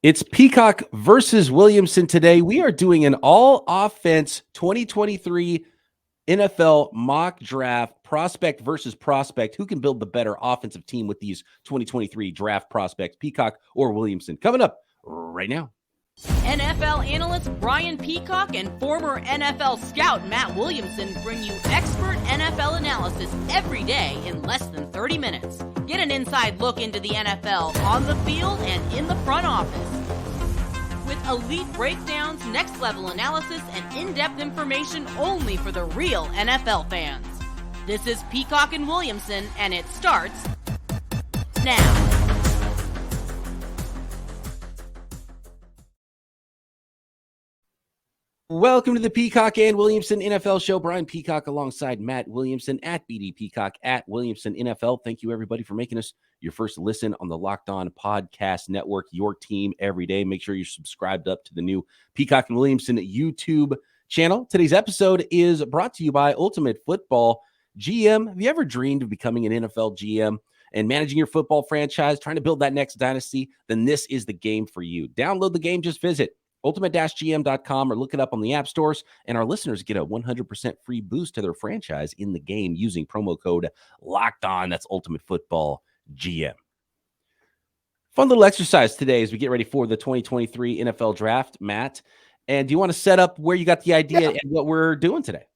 It's Peacock versus Williamson today. We are doing an all-offense 2023 NFL mock draft, prospect versus prospect. Who can build the better offensive team with these 2023 draft prospects, Peacock or Williamson? Coming up right now. NFL analyst Brian Peacock and former NFL scout Matt Williamson bring you expert NFL analysis every day in less than 30 minutes. Get an inside look into the NFL on the field and in the front office. With elite breakdowns, next-level analysis, and in-depth information only for the real NFL fans. This is Peacock and Williamson, and it starts now. Welcome to the Peacock and Williamson NFL Show. Brian Peacock alongside Matt Williamson at BD Peacock at Williamson NFL. Thank you, everybody, for making us your first listen on the Locked On Podcast Network, your team every day. Make sure you're subscribed up to the new Peacock and Williamson YouTube channel. Today's episode is brought to you by Ultimate Football GM. Have you ever dreamed of becoming an NFL GM and managing your football franchise, trying to build that next dynasty? Then this is the game for you. Download the game. Just visit ultimate-gm.com or look it up on the app stores, and our listeners get a 100% free boost to their franchise in the game using promo code Locked On. That's Ultimate Football GM. Fun little exercise today as we get ready for the 2023 NFL Draft, Matt. And do you want to set up where you got the idea and what we're doing today?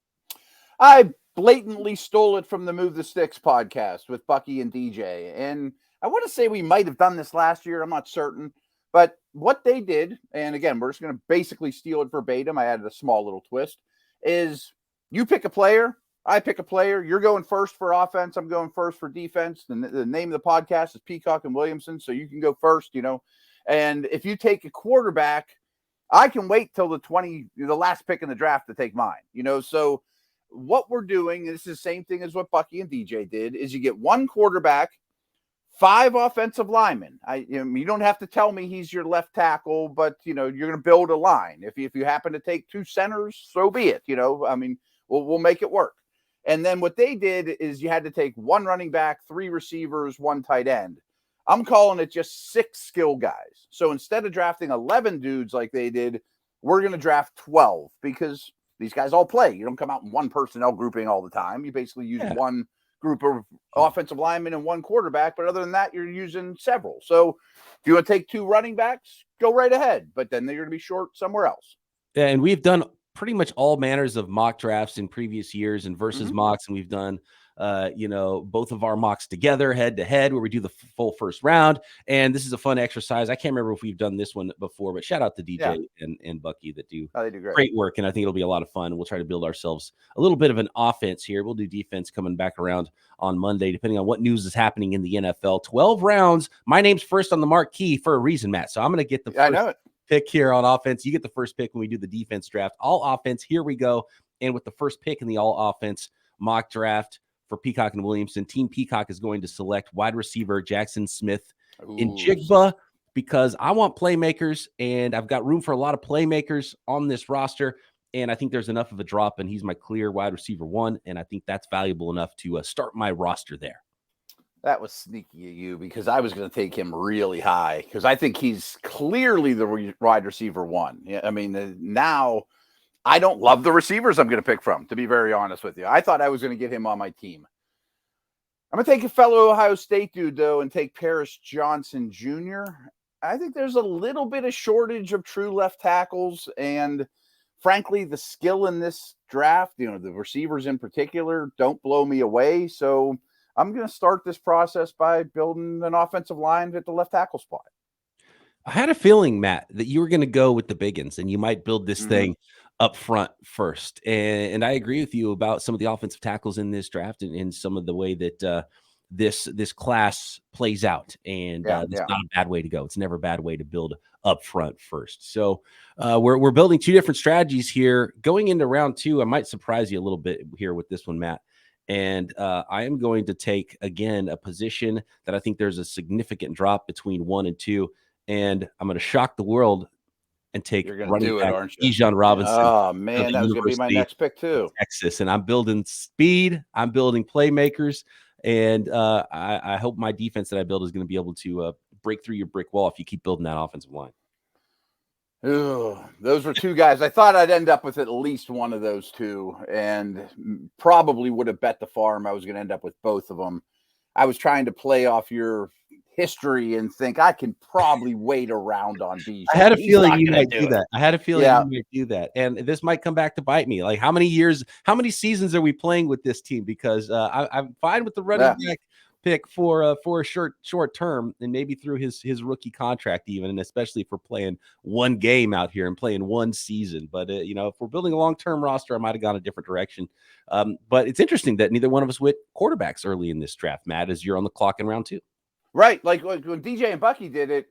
I blatantly stole it from the Move the Sticks podcast with Bucky and DJ, and I want to say we might have done this last year. I'm not certain. But what they did, and again, we're just going to basically steal it verbatim. I added a small little twist, is you pick a player, I pick a player. You're going first for offense. I'm going first for defense. The name of the podcast is Peacock and Williamson, so you can go first, And if you take a quarterback, I can wait till the last pick in the draft to take mine, So what we're doing, and this is the same thing as what Bucky and DJ did, is you get one quarterback, 5 offensive linemen. You don't have to tell me he's your left tackle, but you're going to build a line. If you happen to take 2 centers, so be it. We'll make it work. And then what they did is you had to take 1 running back, 3 receivers, 1 tight end. I'm calling it just 6 skill guys. So instead of drafting 11 dudes like they did, we're going to draft 12 because these guys all play. You don't come out in one personnel grouping all the time. You basically use one group of offensive linemen and 1 quarterback, but other than that, you're using several. So if you want to take 2 running backs, go right ahead, but then they're going to be short somewhere else. Yeah, and we've done pretty much all manners of mock drafts in previous years and versus mocks, and we've done both of our mocks together head to head where we do the full first round. And this is a fun exercise. I can't remember if we've done this one before, but shout out to DJ and Bucky that do, they do great work. And I think it'll be a lot of fun. We'll try to build ourselves a little bit of an offense here. We'll do defense coming back around on Monday, depending on what news is happening in the NFL. 12 rounds. My name's first on the marquee for a reason, Matt. So I'm going to get the first pick here on offense. You get the first pick when we do the defense draft. All offense. Here we go. And with the first pick in the all offense mock draft for Peacock and Williamson, Team Peacock is going to select wide receiver Jaxon Smith-Njigba because I want playmakers, and I've got room for a lot of playmakers on this roster, and I think there's enough of a drop, and he's my clear wide receiver 1, and I think that's valuable enough to start my roster there. That was sneaky of you because I was going to take him really high because I think he's clearly the wide receiver 1. Yeah, I mean, now – I don't love the receivers I'm going to pick from, to be very honest with you. I thought I was going to get him on my team. I'm going to take a fellow Ohio State dude, though, and take Paris Johnson Jr. I think there's a little bit of shortage of true left tackles, and frankly, the skill in this draft, the receivers in particular, don't blow me away. So I'm going to start this process by building an offensive line at the left tackle spot. I had a feeling, Matt, that you were going to go with the big uns, and you might build this thing up front first. And I agree with you about some of the offensive tackles in this draft and some of the way that this class plays out. And that's not a bad way to go. It's never a bad way to build up front first. So we're building 2 different strategies here. Going into round 2, I might surprise you a little bit here with this one, Matt. And I am going to take, again, a position that I think there's a significant drop between 1 and 2. And I'm going to shock the world and take running back Bijan Robinson. Oh, man, that was going to be my next pick, too. Texas. And I'm building speed. I'm building playmakers. And I hope my defense that I build is going to be able to break through your brick wall if you keep building that offensive line. Ugh, those were two guys. I thought I'd end up with at least one of those two, and probably would have bet the farm I was going to end up with both of them. I was trying to play off your history and think I can probably wait around on Bijan. I had a feeling you might do that. I had a feeling Yeah. you might do that. And this might come back to bite me. Like, how many seasons are we playing with this team? Because I'm fine with the running back pick for a short term, and maybe through his rookie contract even, and especially for playing one game out here and playing one season. But if we're building a long-term roster, I might have gone a different direction. But it's interesting that neither one of us went quarterbacks early in this draft, Matt, as you're on the clock in round 2. Right. Like when DJ and Bucky did it,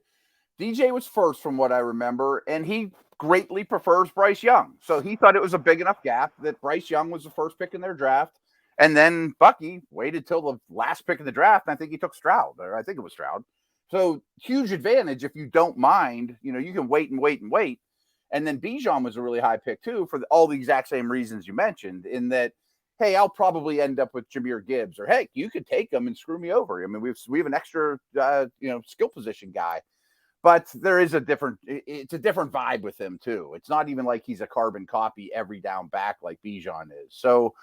DJ was first from what I remember, and he greatly prefers Bryce Young. So he thought it was a big enough gap that Bryce Young was the first pick in their draft. And then Bucky waited till the last pick in the draft, and I think he took Stroud, or I think it was Stroud. So huge advantage if you don't mind. You can wait and wait and wait. And then Bijan was a really high pick too for all the exact same reasons you mentioned, in that, hey, I'll probably end up with Jahmyr Gibbs, or hey, you could take him and screw me over. I mean, we have an extra skill position guy, but it's a different vibe with him too. It's not even like he's a carbon copy every down back like Bijan is. So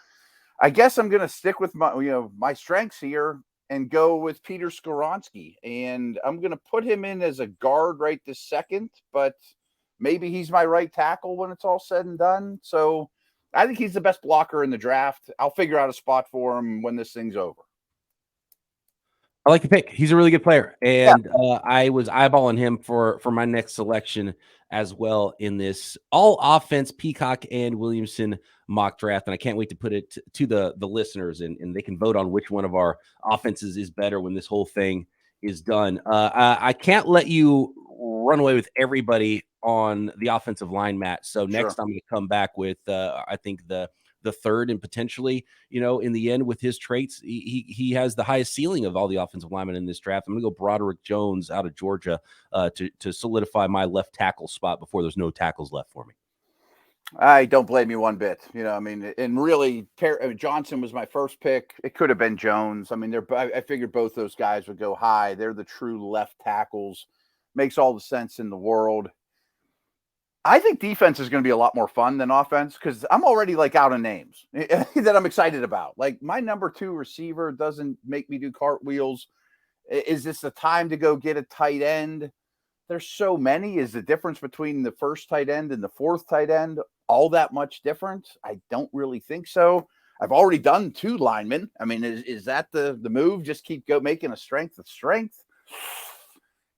I guess I'm going to stick with my strengths here and go with Peter Skoronski, and I'm going to put him in as a guard right this second, but maybe he's my right tackle when it's all said and done. So I think he's the best blocker in the draft. I'll figure out a spot for him when this thing's over. I like the pick. He's a really good player. And I was eyeballing him for my next selection as well in this all offense Peacock and Williamson mock draft. And I can't wait to put it to the listeners, and they can vote on which one of our offenses is better when this whole thing is done. I can't let you run away with everybody on the offensive line, Matt. So next I'm going to come back with I think the third, and potentially, in the end with his traits, he has the highest ceiling of all the offensive linemen in this draft. I'm going to go Broderick Jones out of Georgia to solidify my left tackle spot before there's no tackles left for me. I don't blame you one bit. And really, Johnson was my first pick. It could have been Jones. I mean, I figured both those guys would go high. They're the true left tackles. Makes all the sense in the world. I think defense is going to be a lot more fun than offense, because I'm already out of names that I'm excited about. Like, my number 2 receiver doesn't make me do cartwheels. Is this the time to go get a tight end? There's so many. Is the difference between the first tight end and the fourth tight end all that much different? I don't really think so. I've already done 2 linemen. I mean, is that the move? Just keep making a strength of strength?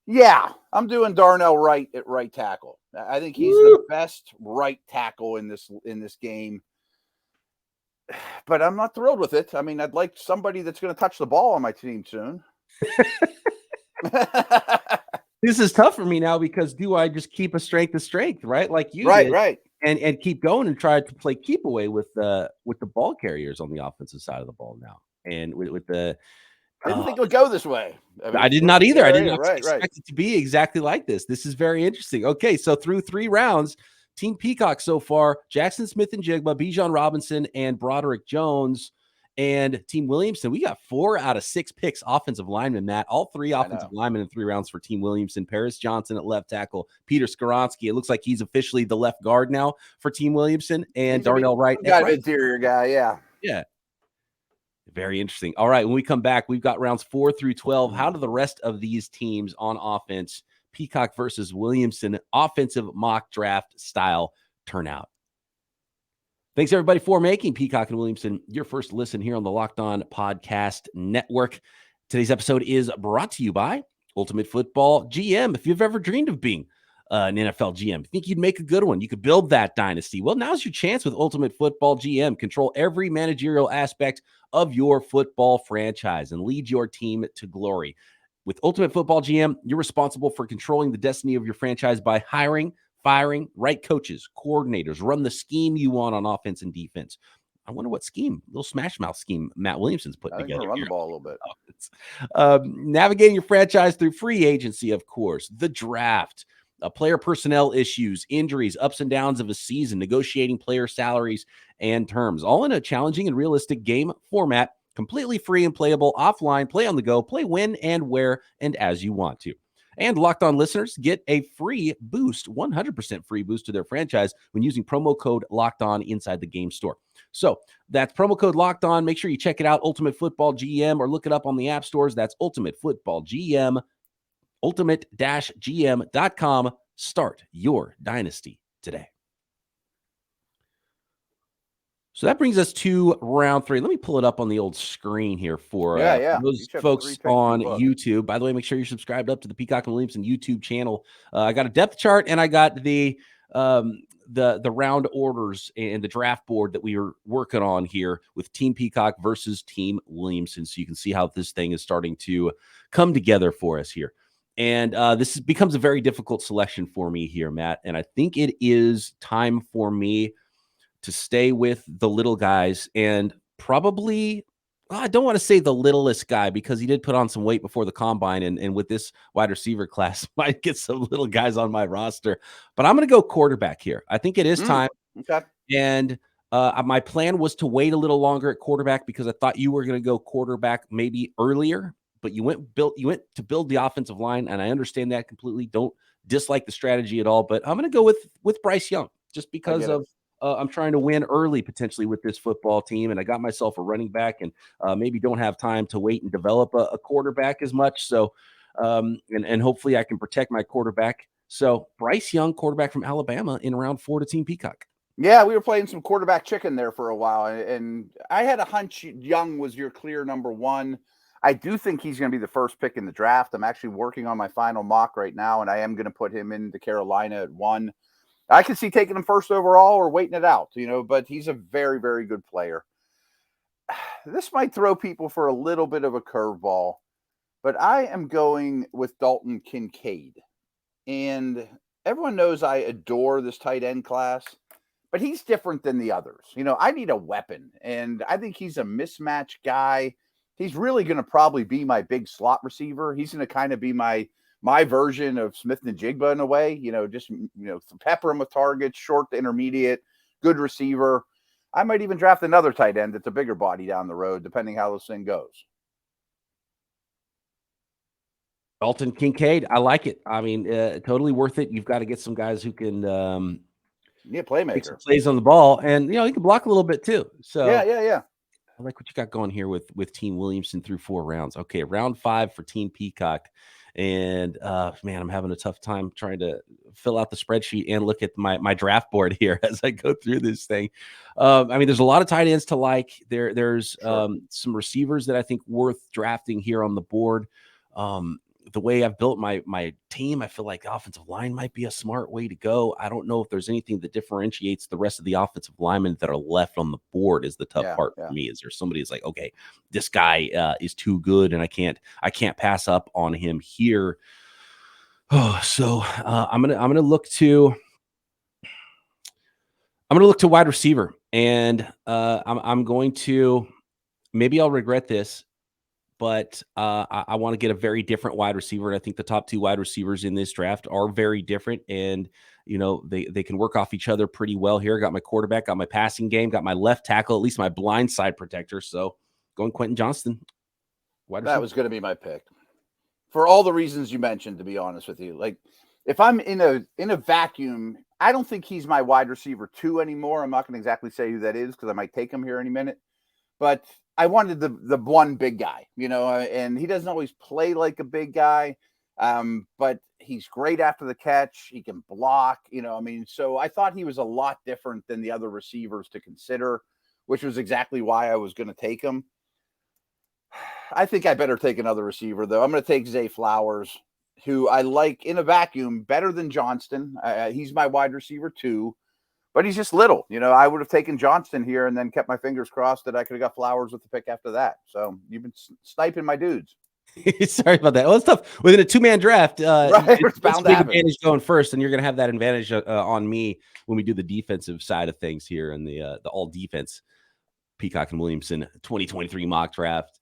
Yeah, I'm doing Darnell Wright at right tackle. I think he's the best right tackle in this game. But I'm not thrilled with it. I mean, I'd like somebody that's going to touch the ball on my team soon. This is tough for me now, because do I just keep a strength of strength, right? Like you did, right. And keep going and try to play keep away with the ball carriers on the offensive side of the ball now. And with the I didn't think it would go this way. I did not either. I did not expect it to be exactly like this. This is very interesting. Okay, so through 3 rounds, Team Peacock so far, Jaxon, Smith-Njigba, Bijan Robinson, and Broderick Jones. And Team Williamson, we got 4 out of 6 picks offensive linemen, Matt. All 3 offensive linemen in 3 rounds for Team Williamson. Paris Johnson at left tackle, Peter Skoronski. It looks like he's officially the left guard now for Team Williamson, and Darnell Wright. Got an interior guy, yeah. Yeah. Very interesting. All right, when we come back, we've got rounds 4 through 12. How do the rest of these teams on offense, Peacock versus Williamson, offensive mock draft style, turn out? Thanks, everybody, for making Peacock and Williamson your first listen here on the Locked On Podcast Network. Today's episode is brought to you by Ultimate Football GM. If you've ever dreamed of being an NFL GM, think you'd make a good one, you could build that dynasty. Well, now's your chance with Ultimate Football GM. Control every managerial aspect of your football franchise and lead your team to glory. With Ultimate Football GM, you're responsible for controlling the destiny of your franchise by hiring, firing right coaches, coordinators, run the scheme you want on offense and defense. I wonder what scheme, little smash mouth scheme Matt Williamson's put together. Run the ball a little bit. Navigating your franchise through free agency, of course, the draft, player personnel issues, injuries, ups and downs of a season, negotiating player salaries and terms, all in a challenging and realistic game format, completely free and playable offline, play on the go, play when and where and as you want to. And Locked On listeners get a free boost, 100% free boost to their franchise when using promo code Locked On inside the game store. So that's promo code Locked On. Make sure you check it out, Ultimate Football GM, or look it up on the app stores. That's Ultimate Football GM, ultimate-gm.com. Start your dynasty today. So that brings us to round 3. Let me pull it up on the old screen here for those folks on YouTube. By the way, make sure you're subscribed up to the Peacock and Williamson YouTube channel. I got a depth chart, and I got the round orders and the draft board that we were working on here with Team Peacock versus Team Williamson, so you can see how this thing is starting to come together for us here. And this becomes a very difficult selection for me here, Matt, and I think it is time for me to stay with the little guys, and probably, I don't want to say the littlest guy because he did put on some weight before the combine, and with this wide receiver class, might get some little guys on my roster. But I'm going to go quarterback here. I think it is time. Okay. And my plan was to wait a little longer at quarterback because I thought you were going to go quarterback maybe earlier, but you went to build the offensive line, and I understand that completely. Don't dislike the strategy at all, but I'm going to go with Bryce Young just because of I'm trying to win early potentially with this football team, and I got myself a running back, and maybe don't have time to wait and develop a quarterback as much. So, and hopefully I can protect my quarterback. So Bryce Young, quarterback from Alabama, in round 4 to Team Peacock. Yeah, we were playing some quarterback chicken there for a while, and I had a hunch Young was your clear number 1. I do think he's going to be the first pick in the draft. I'm actually working on my final mock right now, and I am going to put him into Carolina at 1. I could see taking him first overall or waiting it out, but he's a very, very good player. This might throw people for a little bit of a curveball, but I am going with Dalton Kincaid. And everyone knows I adore this tight end class, but he's different than the others. I need a weapon, and I think he's a mismatch guy. He's really going to probably be my big slot receiver. He's going to kind of be my version of Smith-Njigba in a way, just pepper him with targets, short to intermediate, good receiver. I might even draft another tight end that's a bigger body down the road, depending how this thing goes. Dalton Kincaid, I like it. I mean, totally worth it. You've got to get some guys who can playmaker, make some plays on the ball, and he can block a little bit too. So yeah. I like what you got going here with Team Williamson through 4 rounds. Okay, round 5 for Team Peacock. And man, I'm having a tough time trying to fill out the spreadsheet and look at my draft board here as I go through this thing. I mean, there's a lot of tight ends to like. There's some receivers that I think worth drafting here on the board. The way I've built my team, I feel like the offensive line might be a smart way to go. I don't know if there's anything that differentiates the rest of the offensive linemen that are left on the board is the tough part for me. Is there somebody who's like, okay, this guy is too good and I can't pass up on him here. Oh, so I'm gonna look to wide receiver, and I'm going to, maybe I'll regret this, but I want to get a very different wide receiver. And I think the top 2 wide receivers in this draft are very different, and they can work off each other pretty well here. Got my quarterback, got my passing game, got my left tackle, at least my blind side protector. So going Quentin Johnston. That was going to be my pick for all the reasons you mentioned, to be honest with you. Like, if I'm in a vacuum, I don't think he's my wide receiver 2 anymore. I'm not going to exactly say who that is because I might take him here any minute, but I wanted the one big guy, and he doesn't always play like a big guy, but he's great after the catch. He can block, so I thought he was a lot different than the other receivers to consider, which was exactly why I was going to take him. I think I better take another receiver, though. I'm going to take Zay Flowers, who I like in a vacuum better than Johnston. He's my wide receiver 2. But he's just little. I would have taken Johnston here and then kept my fingers crossed that I could have got Flowers with the pick after that. So you've been sniping my dudes. Sorry about that. Well, it's tough. Within a 2-man draft, it's bound to happen. Advantage going first, and you're going to have that advantage on me when we do the defensive side of things here in the all defense Peacock and Williamson 2023 mock draft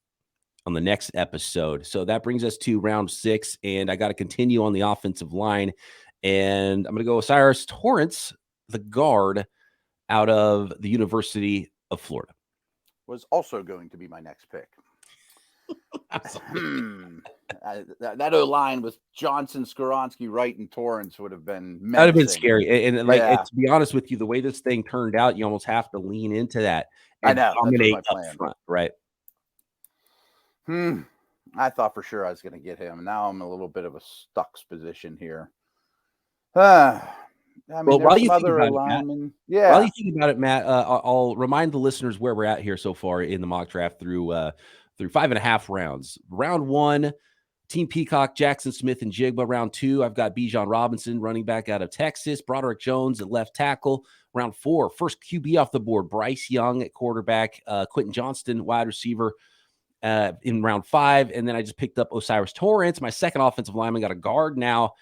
on the next episode. So that brings us to round 6, and I got to continue on the offensive line, and I'm going to go with Cyrus Torrance, the guard out of the University of Florida. Was also going to be my next pick. That O-line with Johnson, Skoronski, Wright, and Torrance would have been menacing. That'd have been scary. And like, Yeah. to be honest with you, the way this thing turned out, you almost have to lean into that I and know. dominate That's my up plan. front, right? I thought for sure I was going to get him. Now I'm in a little bit of a stuck position here. I mean, Well, there's some other linemen. Yeah. While you think about it, Matt, I'll remind the listeners where we're at here so far in the mock draft through 5.5 rounds. Round 1, Team Peacock, Jaxon, Smith-Njigba. Round 2, I've got Bijan Robinson, running back out of Texas. Broderick Jones at left tackle. Round 4, first QB off the board, Bryce Young at quarterback. Quentin Johnston, wide receiver, in round 5. And then I just picked up Osiris Torrance, my second offensive lineman. Got a guard now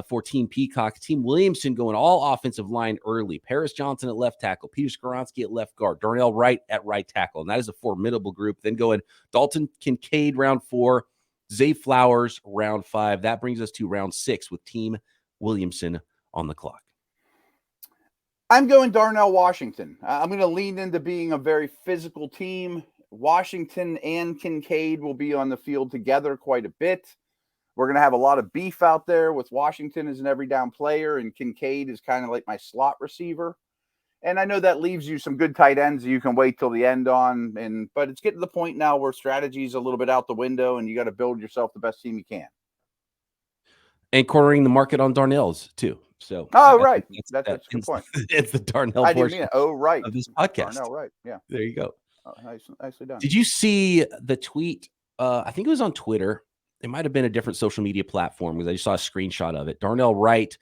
for Team Peacock. Team Williamson going all offensive line early. Paris Johnson at left tackle. Peter Skoronski at left guard. Darnell Wright at right tackle. And that is a formidable group. Then going Dalton Kincaid, round 4. Zay Flowers, round 5. That brings us to round 6 with Team Williamson on the clock. I'm going Darnell Washington. I'm going to lean into being a very physical team. Washington and Kincaid will be on the field together quite a bit. We're going to have a lot of beef out there with Washington as an every down player, and Kincaid is kind of like my slot receiver. And I know that leaves you some good tight ends you can wait till the end on. But it's getting to the point now where strategy is a little bit out the window, and you got to build yourself the best team you can. And cornering the market on Darnell's too. So, right. That's a good point. It's the Darnell portion right. of this podcast. Darnell, right. Yeah. There you go. Oh, nicely done. Did you see the tweet? I think it was on Twitter. It might have been a different social media platform because I just saw a screenshot of it. Darnell Wright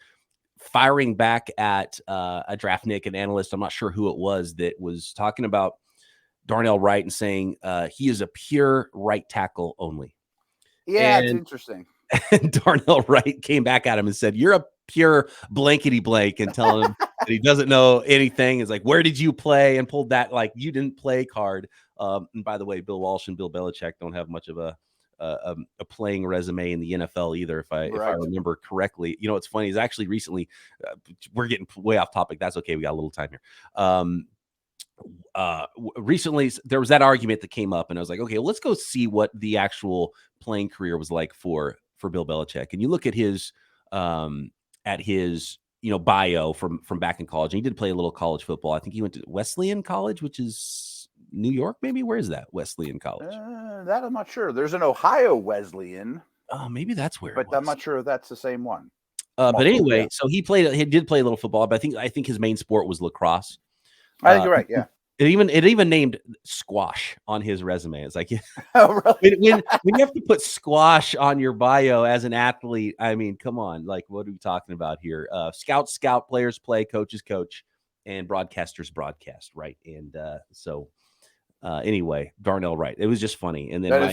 firing back at a draftnik, an analyst. I'm not sure who it was that was talking about Darnell Wright and saying he is a pure right tackle only. Yeah, it's interesting. And Darnell Wright came back at him and said, "You're a pure blankety blank," and telling him that he doesn't know anything. It's like, where did you play? And pulled that like you didn't play card. And by the way, Bill Walsh and Bill Belichick don't have much of a playing resume in the NFL either, if I remember correctly. You know, what's funny is actually recently we're getting way off topic. That's okay. We got a little time here. Recently there was that argument that came up, and I was like, okay, well, let's go see what the actual playing career was like for Bill Belichick. And you look at his bio from back in college. And he did play a little college football. I think he went to Wesleyan College, which is New York, maybe. Where is that? Wesleyan College? That I'm not sure. There's an Ohio Wesleyan. Oh, maybe that's where. But I'm not sure if that's the same one. But anyway, so he did play a little football, but I think his main sport was lacrosse. I think you're right. Yeah. It even named squash on his resume. It's like, oh, really? when you have to put squash on your bio as an athlete, I mean, come on, like, what are we talking about here? Scouts scout, players play, coaches coach, and broadcasters broadcast, right? And anyway, Darnell Wright. It was just funny. And then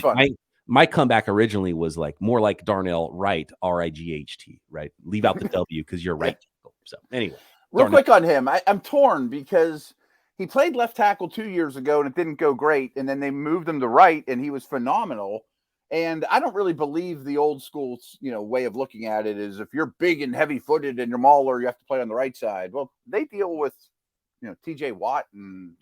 my comeback originally was like more like Darnell Wright, R-I-G-H-T, right? Leave out the W because you're right. So anyway, real quick on him, I'm torn because he played left tackle 2 years ago and it didn't go great. And then they moved him to right and he was phenomenal. And I don't really believe the old school, way of looking at it is if you're big and heavy footed and you're mauler, you have to play on the right side. Well, they deal with, TJ Watt and,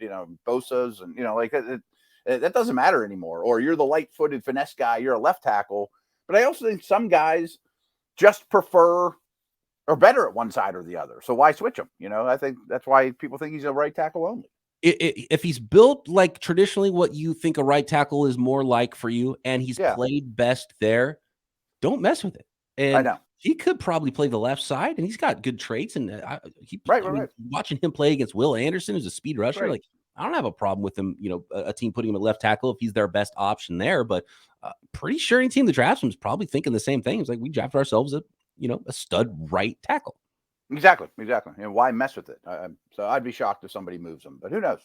Bosa's and, that doesn't matter anymore. Or you're the light footed finesse guy. You're a left tackle. But I also think some guys just prefer or better at one side or the other. So why switch him? I think that's why people think he's a right tackle only. If he's built like traditionally what you think a right tackle is more like for you, and he's played best there, don't mess with it. And I know. He could probably play the left side, and he's got good traits. And right. Watching him play against Will Anderson, who's a speed rusher, like I don't have a problem with him, a team putting him at left tackle if he's their best option there. But pretty sure any team that drafts him is probably thinking the same thing. It's like we drafted ourselves a stud right tackle. Exactly. And why mess with it? So I'd be shocked if somebody moves him, but who knows?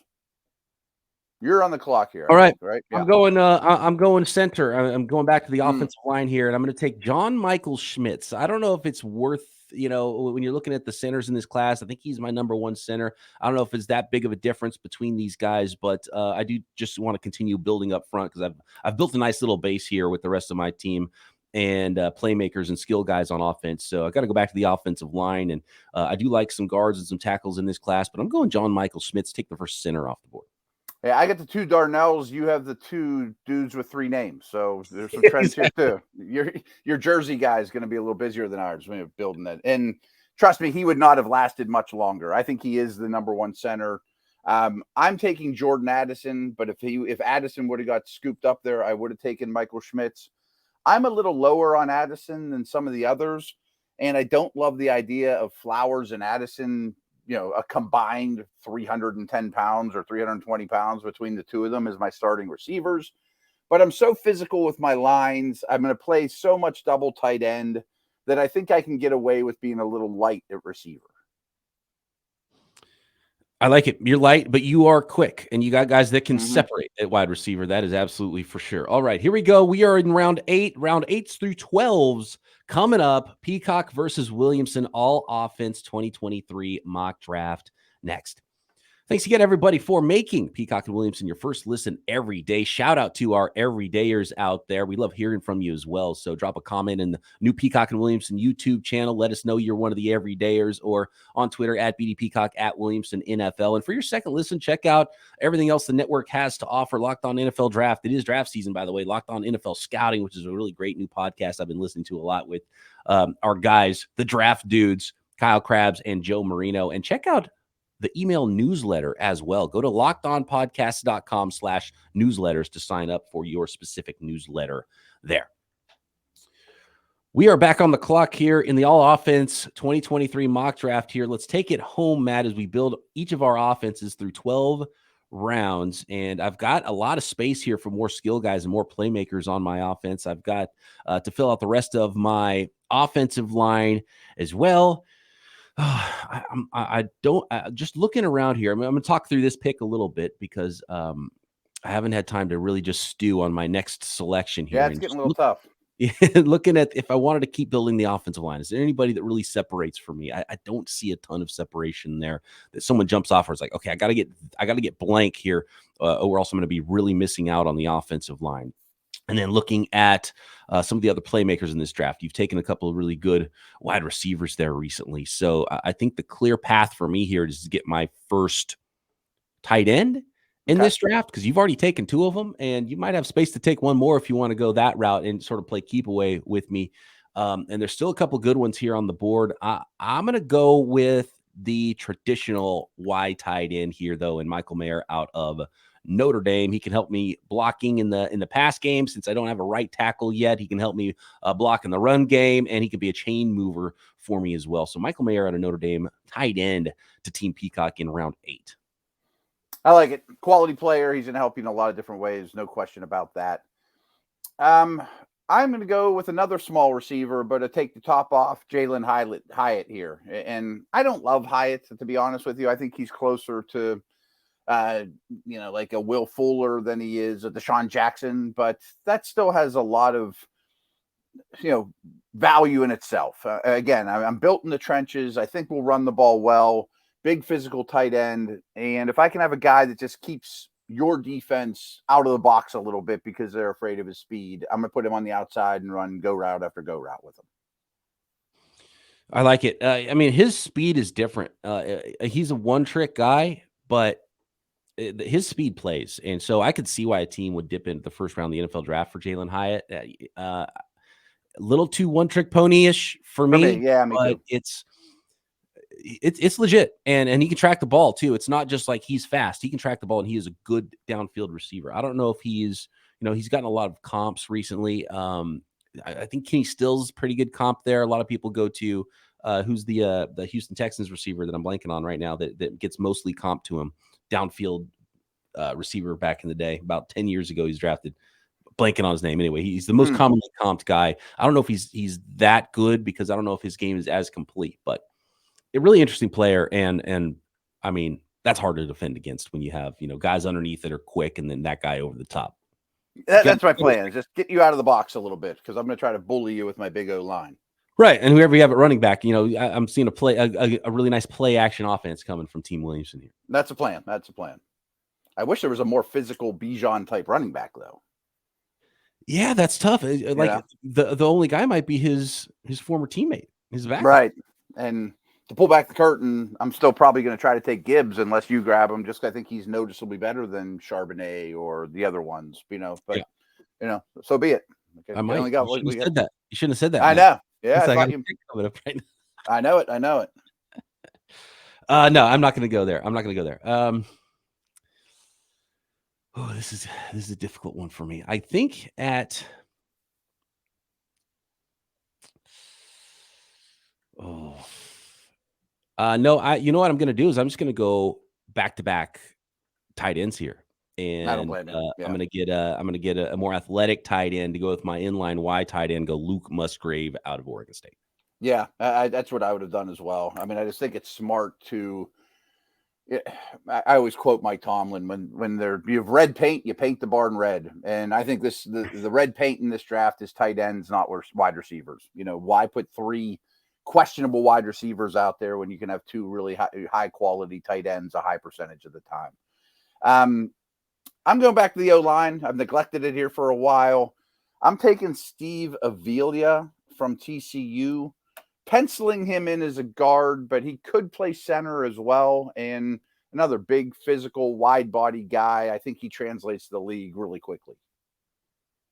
You're on the clock here. All right. Right. Yeah. I'm going center. I'm going back to the offensive line here, and I'm going to take John Michael Schmitz. I don't know if it's worth, when you're looking at the centers in this class, I think he's my number one center. I don't know if it's that big of a difference between these guys, but I do just want to continue building up front because I've built a nice little base here with the rest of my team and playmakers and skill guys on offense. So I got to go back to the offensive line, and I do like some guards and some tackles in this class, but I'm going John Michael Schmitz, take the first center off the board. Yeah, I got the two Darnells. You have the two dudes with three names. So there's some trends here too. Your Jersey guy is going to be a little busier than ours when you're building that. And trust me, he would not have lasted much longer. I think he is the number one center. I'm taking Jordan Addison, but if Addison would have got scooped up there, I would have taken Michael Schmitz. I'm a little lower on Addison than some of the others, and I don't love the idea of Flowers and Addison, a combined 310 pounds or 320 pounds between the two of them as my starting receivers. But I'm so physical with my lines. I'm going to play so much double tight end that I think I can get away with being a little light at receiver. I like it. You're light, but you are quick, and you got guys that can separate at wide receiver. That is absolutely for sure. All right, here we go. We are in round 8, round 8s through 12s coming up. Peacock versus Williamson, all offense 2023 mock draft next. Thanks again, everybody, for making Peacock and Williamson your first listen every day. Shout out to our everydayers out there. We love hearing from you as well. So drop a comment in the new Peacock and Williamson YouTube channel. Let us know you're one of the everydayers, or on Twitter at BDPeacock, at Williamson NFL. And for your second listen, check out everything else the network has to offer. Locked On NFL Draft. It is draft season, by the way. Locked On NFL Scouting, which is a really great new podcast I've been listening to a lot with our guys, the draft dudes, Kyle Krabs and Joe Marino. And check out the email newsletter as well. Go to lockedonpodcast.com/newsletters to sign up for your specific newsletter there. We are back on the clock here in the all offense 2023 mock draft here. Let's take it home, Matt, as we build each of our offenses through 12 rounds. And I've got a lot of space here for more skill guys and more playmakers on my offense. I've got to fill out the rest of my offensive line as well. Just looking around here. I'm going to talk through this pick a little bit because I haven't had time to really just stew on my next selection here. Yeah, it's getting a little tough. Looking at if I wanted to keep building the offensive line, is there anybody that really separates for me? I don't see a ton of separation there that someone jumps off or it's like, okay, I got to get blank here. Or else I'm going to be really missing out on the offensive line. And then looking at some of the other playmakers in this draft, you've taken a couple of really good wide receivers there recently. So I think the clear path for me here is to get my first tight end in this draft, because you've already taken 2 of them, and you might have space to take one more if you want to go that route and sort of play keep away with me. And there's still a couple good ones here on the board. I'm going to go with the traditional Y tight end here, though, and Michael Mayer out of Notre Dame. He can help me blocking in the pass game since I don't have a right tackle yet. He can help me block in the run game, and he can be a chain mover for me as well. So Michael Mayer out of Notre Dame, tight end to Team Peacock in round 8. I like it. Quality player. He's going to help you in a lot of different ways. No question about that. I'm going to go with another small receiver, but to take the top off, Jalen Hyatt here. And I don't love Hyatt, to be honest with you. I think he's closer to like a Will Fuller than he is a Deshaun Jackson, but that still has a lot of, value in itself. Again, I'm built in the trenches. I think we'll run the ball well, big physical tight end. And if I can have a guy that just keeps your defense out of the box a little bit because they're afraid of his speed, I'm going to put him on the outside and run go route after go route with him. I like it. His speed is different. He's a one-trick guy, but his speed plays. And so I could see why a team would dip into the first round of the NFL draft for Jalen Hyatt. A little too one-trick pony-ish for me. Yeah, but it's legit. And he can track the ball too. It's not just like he's fast. He can track the ball, and he is a good downfield receiver. I don't know if he's gotten a lot of comps recently. I think Kenny Stills pretty good comp there. A lot of people go to who's the Houston Texans receiver that I'm blanking on right now that gets mostly comp to him, downfield receiver back in the day. About 10 years ago, he's drafted. Blanking on his name anyway. He's the most commonly comped guy. I don't know if he's that good because I don't know if his game is as complete, but a really interesting player. And I mean, that's hard to defend against when you have, guys underneath that are quick and then that guy over the top. That's my plan, is just get you out of the box a little bit, because I'm going to try to bully you with my big O line. Right. And whoever you have at running back, I'm seeing a really nice play action offense coming from Team Williamson here. That's a plan. I wish there was a more physical Bijan type running back, though. Yeah, that's tough. The only guy might be his former teammate, his back. Right. And to pull back the curtain, I'm still probably going to try to take Gibbs unless you grab him. Just 'cause I think he's noticeably better than Charbonnet or the other ones, But so be it. Okay. I might. You shouldn't have said that. You shouldn't have said that. I Matt. know. Yeah, It's I like thought I you. coming up right now. I know it. I know it. No, I'm not going to go there. I'm not going to go there. This is a difficult one for me. I think at no, you know what I'm going to do is I'm just going to go back to back tight ends here, and I don't blame you. Yeah. I'm going to get a more athletic tight end to go with my inline Y tight end. Go Luke Musgrave out of Oregon State. Yeah, that's what I would have done as well. I mean, I just think it's smart to. I always quote Mike Tomlin when you have red paint, you paint the barn red, and I think the red paint in this draft is tight ends, not wide receivers. Why put 3 questionable wide receivers out there when you can have 2 really high quality tight ends a high percentage of the time? I'm going back to the O-line. I've neglected it here for a while. I'm taking Steve Avila from TCU, penciling him in as a guard, but he could play center as well. And another big physical wide body guy. I think he translates to the league really quickly.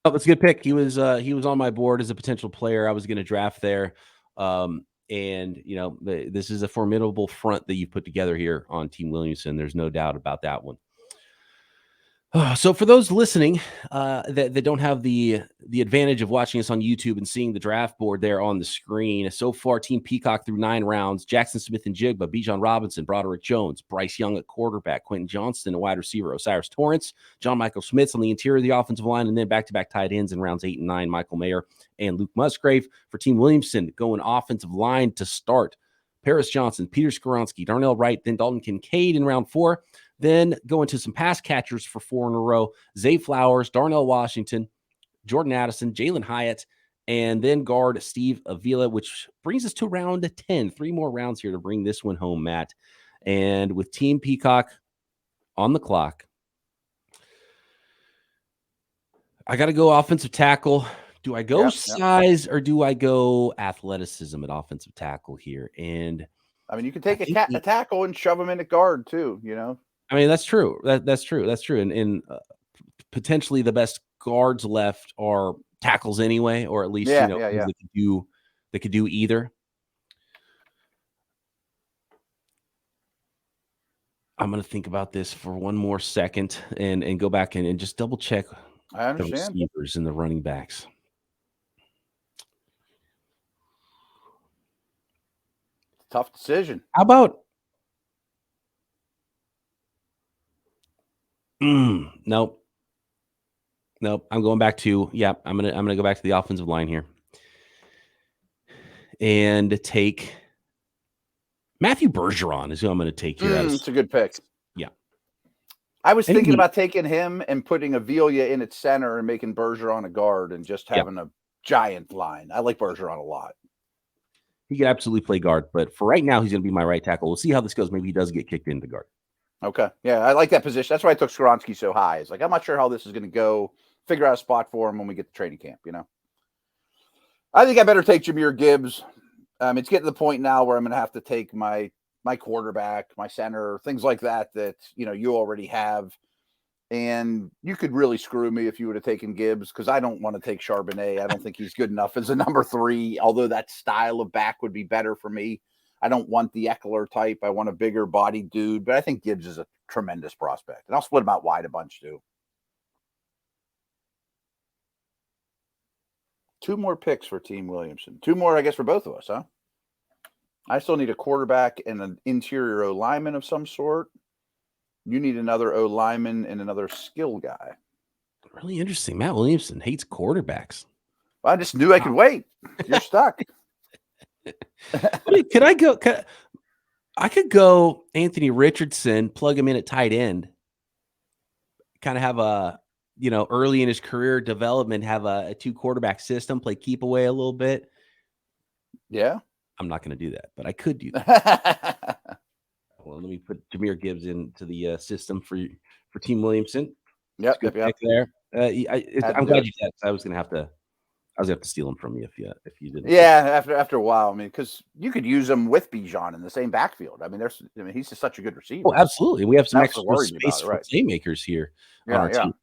Oh, that's a good pick. He was on my board as a potential player I was going to draft there. And this is a formidable front that you put together here on Team Williamson. There's no doubt about that one. So for those listening that don't have the advantage of watching us on YouTube and seeing the draft board there on the screen, so far Team Peacock through 9 rounds: Jaxon, Smith-Njigba, Bijan Robinson, Broderick Jones, Bryce Young at quarterback, Quentin Johnston at wide receiver, Osiris Torrance, John Michael Schmitz on the interior of the offensive line, and then back-to-back tight ends in rounds 8 and 9, Michael Mayer and Luke Musgrave. For Team Williamson, going offensive line to start: Paris Johnson, Peter Skoronski, Darnell Wright, then Dalton Kincaid in round 4. Then go into some pass catchers for 4 in a row: Zay Flowers, Darnell Washington, Jordan Addison, Jalen Hyatt, and then guard Steve Avila, which brings us to round 10. 3 more rounds here to bring this one home, Matt. And with Team Peacock on the clock, I got to go offensive tackle. Do I go size or do I go athleticism at offensive tackle here? And I mean, you can take a tackle and shove him in at guard too, I mean, that's true. That's true. That's true. And potentially the best guards left are tackles anyway, or at least they could do either. I'm going to think about this for one more second and go back and just double check the receivers and the running backs. Tough decision. How about Nope. I'm going back to I'm gonna go back to the offensive line here and take Matthew Bergeron is who I'm going to take here. It's a good pick. Yeah, I was thinking about taking him and putting Avila in at center and making Bergeron a guard and just having a giant line. I like Bergeron a lot. He could absolutely play guard, but for right now, he's going to be my right tackle. We'll see how this goes. Maybe he does get kicked into guard. Okay. Yeah, I like that position. That's why I took Skoronski so high. It's like, I'm not sure how this is going to go. Figure out a spot for him when we get to training camp, I think I better take Jahmyr Gibbs. It's getting to the point now where I'm going to have to take my quarterback, my center, things like that you already have. And you could really screw me if you would have taken Gibbs, because I don't want to take Charbonnet. I don't think he's good enough as a number 3, although that style of back would be better for me. I don't want the Eckler type. I want a bigger body dude, but I think Gibbs is a tremendous prospect. And I'll split him out wide a bunch too. 2 more picks for Team Williamson. 2 more, I guess, for both of us, huh? I still need a quarterback and an interior O lineman of some sort. You need another O lineman and another skill guy. Really interesting. Matt Williamson hates quarterbacks. Well, I just knew I could wait. You're stuck. Could I go? I could go Anthony Richardson, plug him in at tight end, kind of have a, early in his career development, have a 2 quarterback system, play keep away a little bit. Yeah. I'm not going to do that, but I could do that. Well, let me put Jahmyr Gibbs into the system for Team Williamson. Yep. There. I'm glad you said. I was going to have to I was going to have to steal them from you if you didn't. Yeah, after a while, I mean, because you could use him with Bijan in the same backfield. I mean, he's just such a good receiver. Oh, absolutely. We have some That's extra what worried me space about it, for right. playmakers here on our Yeah. team.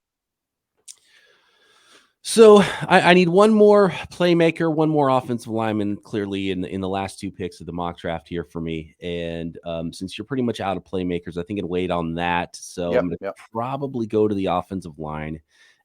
So I need one more playmaker, one more offensive lineman, clearly in the last two picks of the mock draft here for me. And since you're pretty much out of playmakers, I think I'd wait on that. So I'm going to probably go to the offensive line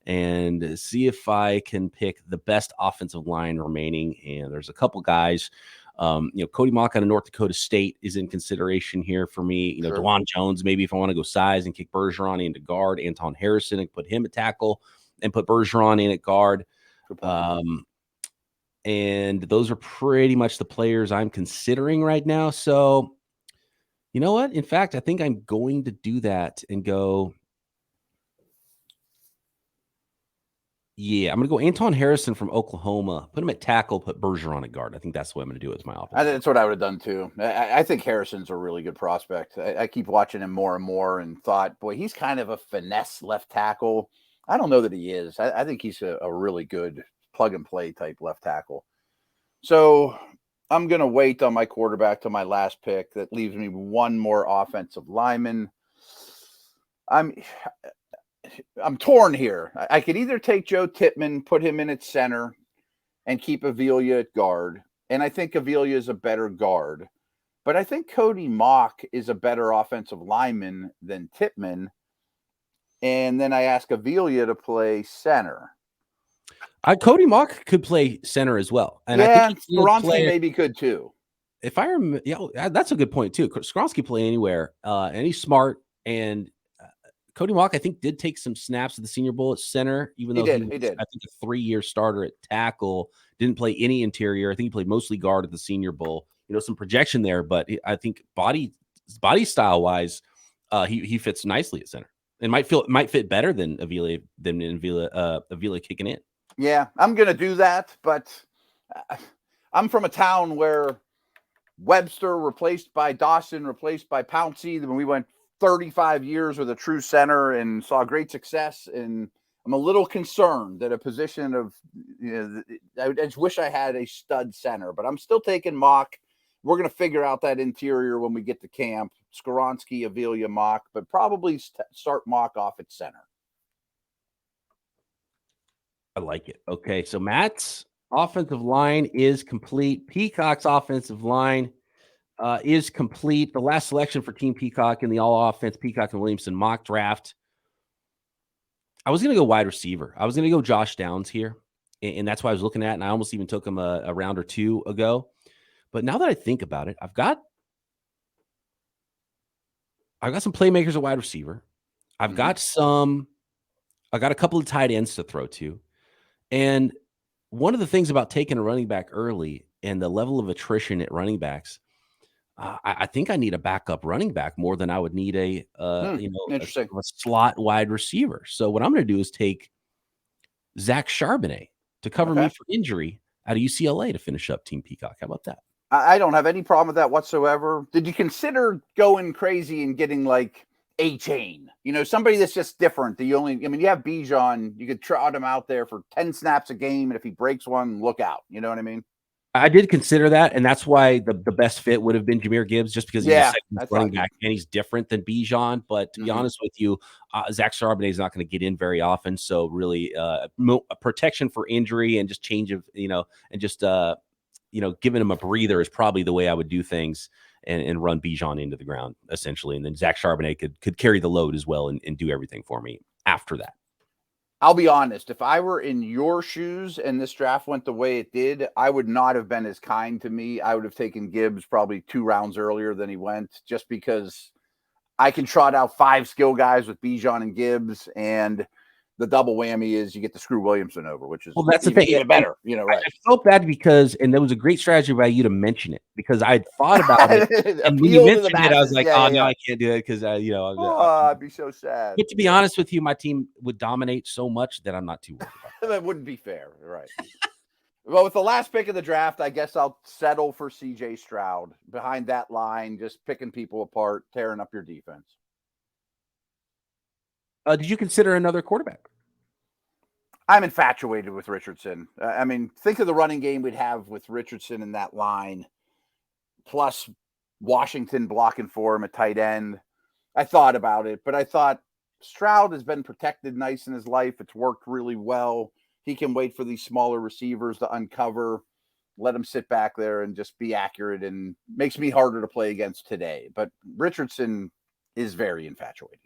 and see if I can pick the best offensive line remaining. And there's a couple guys. Cody Mock out of North Dakota State is in consideration here for me. Sure. DeJuan Jones, maybe if I want to go size and kick Bergeron into guard, Anton Harrison and put him at tackle and put Bergeron in at guard. And those are pretty much the players I'm considering right now. So, you know what? In fact, I think I'm going to do that and go. Yeah, I'm going to go Anton Harrison from Oklahoma. Put him at tackle, put Bergeron at guard. I think that's what I'm going to do with my offense. That's what I would have done too. I think Harrison's a really good prospect. I keep watching him more and more and thought, boy, he's kind of a finesse left tackle. I don't know that he is. I think he's a really good plug and play type left tackle. So I'm going to wait on my quarterback to my last pick. That leaves me one more offensive lineman. I'm torn here. I could either take Joe Tippmann, put him in at center, and keep Avila at guard. And I think Avila is a better guard. But I think Cody Mock is a better offensive lineman than Tippmann. And then I ask Avila to play center. Cody Mock could play center as well. And yeah, I think Skoronski maybe could too. If I remember, that's a good point too. Skoronski play anywhere, and he's smart. And Cody Mock, I think, did take some snaps at the Senior Bowl at center, even though he did. I think a 3-year starter at tackle, didn't play any interior. I think he played mostly guard at the Senior Bowl. Some projection there, but I think body style wise, he fits nicely at center. And might fit better than Avila kicking in. Yeah, I'm gonna do that, but I'm from a town where Webster replaced by Dawson, replaced by Pouncey. When we went 35 years with a true center and saw great success, and I'm a little concerned that a position of I just wish I had a stud center, but I'm still taking Mock. We're going to figure out that interior when we get to camp. Skoronski, Avila, Mock, but probably start Mock off at center. I like it. Okay, so Matt's offensive line is complete. Peacock's offensive line is complete. The last selection for Team Peacock in the all-offense Peacock and Williamson mock draft. I was going to go wide receiver. I was going to go Josh Downs here, and that's what I was looking at, and I almost even took him a round or two ago. But now that I think about it, I've got some playmakers at wide receiver. I've got a couple of tight ends to throw to. And one of the things about taking a running back early and the level of attrition at running backs, I think I need a backup running back more than I would need a slot wide receiver. So what I'm going to do is take Zach Charbonnet to cover me for injury out of UCLA to finish up Team Peacock. How about that? I don't have any problem with that whatsoever. Did you consider going crazy and getting like A-Chain? Somebody that's just different. You have Bijan. You could trot him out there for 10 snaps a game, and if he breaks one, look out. You know what I mean? I did consider that, and that's why the best fit would have been Jahmyr Gibbs, just because he's a second running back and he's different than Bijan. But to be honest with you, Zach Charbonnet is not going to get in very often. So really, protection for injury and just change of and just giving him a breather is probably the way I would do things and run Bijan into the ground essentially, and then Zach Charbonnet could carry the load as well and do everything for me after that. I'll be honest, if I were in your shoes and this draft went the way it did, I would not have been as kind to me. I would have taken Gibbs probably 2 rounds earlier than he went, just because I can trot out 5 skill guys with Bijan and Gibbs, and the double whammy is you get to screw Williamson over, which is that's the thing. Even better, right? I felt bad because, and that was a great strategy by you to mention it, because I thought about it, and when you mentioned it, I was like, no, I can't do it because I'd be so sad. But to be honest with you, my team would dominate so much that I'm not too worried about that. Wouldn't be fair, right? Well, with the last pick of the draft, I guess I'll settle for CJ Stroud behind that line, just picking people apart, tearing up your defense. Did you consider another quarterback? I'm infatuated with Richardson. I mean, think of the running game we'd have with Richardson in that line, plus Washington blocking for him at tight end. I thought about it, but I thought Stroud has been protected nice in his life. It's worked really well. He can wait for these smaller receivers to uncover, let him sit back there and just be accurate, and makes me harder to play against today. But Richardson is very infatuated.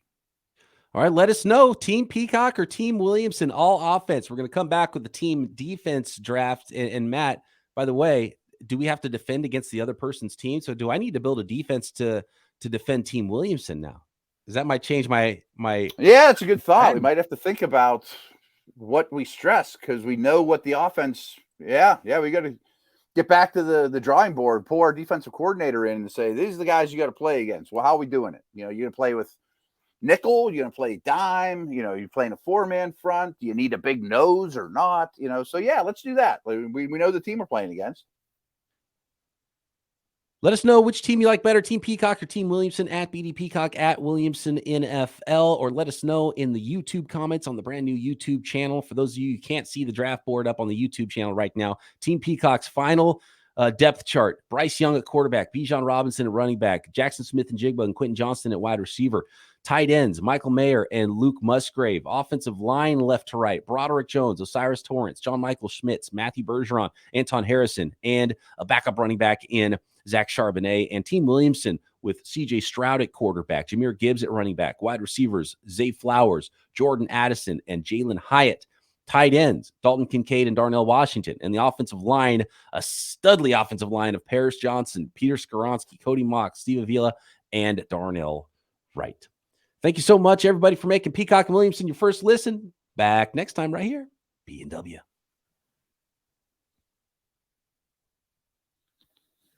All right, let us know, Team Peacock or Team Williamson, all offense. We're going to come back with the team defense draft. And Matt, by the way, do we have to defend against the other person's team? So do I need to build a defense to defend Team Williamson now? Because that might change my. Yeah, it's a good thought. We might have to think about what we stress, because we know what the offense. Yeah, we got to get back to the drawing board, pull our defensive coordinator in and say, these are the guys you got to play against. Well, how are we doing it? You're going to play with nickel, you're going to play dime, you're playing a 4-man front. Do you need a big nose or not? So yeah, let's do that. We know the team we're playing against. Let us know which team you like better, Team Peacock or Team Williamson, at BD Peacock, at Williamson NFL, or let us know in the YouTube comments on the brand new YouTube channel. For those of you who can't see the draft board up on the YouTube channel right now, Team Peacock's final depth chart: Bryce Young at quarterback, Bijan Robinson at running back, Jaxon, Smith-Njigba, and Quentin Johnson at wide receiver. Tight ends, Michael Mayer and Luke Musgrave. Offensive line, left to right: Broderick Jones, Osiris Torrance, John Michael Schmitz, Matthew Bergeron, Anton Harrison, and a backup running back in Zach Charbonnet. And Team Williamson with CJ Stroud at quarterback, Jahmyr Gibbs at running back, wide receivers, Zay Flowers, Jordan Addison, and Jalen Hyatt. Tight ends, Dalton Kincaid and Darnell Washington. And the offensive line, a studly offensive line of Paris Johnson, Peter Skoronski, Cody Mock, Steve Avila, and Darnell Wright. Thank you so much, everybody, for making Peacock and Williamson your first listen. Back next time right here, B&W.